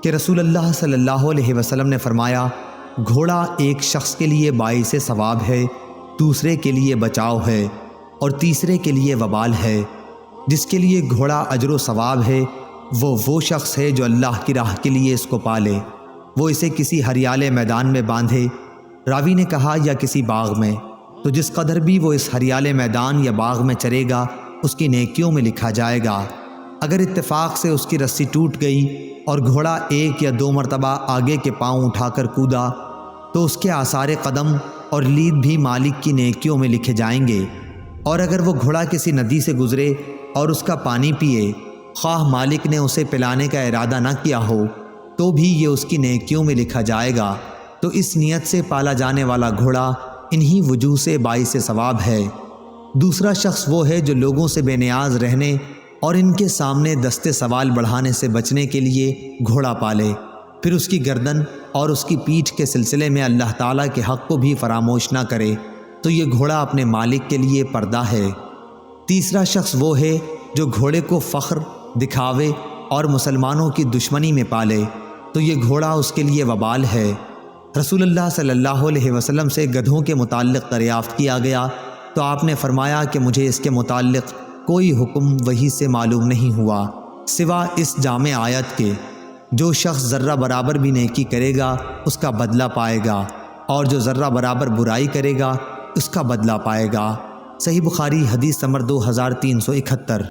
کہ رسول اللہ صلی اللہ علیہ وسلم نے فرمایا، گھوڑا ایک شخص کے لیے باعث ثواب ہے، دوسرے کے لیے بچاؤ ہے اور تیسرے کے لیے وبال ہے۔ جس کے لیے گھوڑا اجر و ثواب ہے وہ شخص ہے جو اللہ کی راہ کے لیے اس کو پالے، وہ اسے کسی ہریالے میدان میں باندھے۔ راوی نے کہا یا کسی باغ میں، تو جس قدر بھی وہ اس ہریالے میدان یا باغ میں چرے گا اس کی نیکیوں میں لکھا جائے گا۔ اگر اتفاق سے اس کی رسی ٹوٹ گئی اور گھوڑا 1 یا 2 مرتبہ آگے کے پاؤں اٹھا کر کودا تو اس کے آثار قدم اور لید بھی مالک کی نیکیوں میں لکھے جائیں گے۔ اور اگر وہ گھوڑا کسی ندی سے گزرے اور اس کا پانی پیے، خواہ مالک نے اسے پلانے کا ارادہ نہ کیا ہو تو بھی یہ اس کی نیکیوں میں لکھا جائے گا۔ تو اس نیت سے پالا جانے والا گھوڑا انہی وجوہ سے باعث ثواب ہے۔ دوسرا شخص وہ ہے جو لوگوں سے بے نیاز رہنے اور ان کے سامنے دستے سوال بڑھانے سے بچنے کے لیے گھوڑا پالے، پھر اس کی گردن اور اس کی پیٹھ کے سلسلے میں اللہ تعالیٰ کے حق کو بھی فراموش نہ کرے، تو یہ گھوڑا اپنے مالک کے لیے پردہ ہے۔ تیسرا شخص وہ ہے جو گھوڑے کو فخر، دکھاوے اور مسلمانوں کی دشمنی میں پالے، تو یہ گھوڑا اس کے لیے وبال ہے۔ رسول اللہ صلی اللہ علیہ وسلم سے گدھوں کے متعلق دریافت کیا گیا تو آپ نے فرمایا کہ مجھے اس کے متعلق کوئی حکم وحی سے معلوم نہیں ہوا سوا اس جامع آیت کے، جو شخص ذرہ برابر بھی نیکی کرے گا اس کا بدلہ پائے گا، اور جو ذرہ برابر برائی کرے گا اس کا بدلہ پائے گا۔ صحیح بخاری حدیث نمبر 2371۔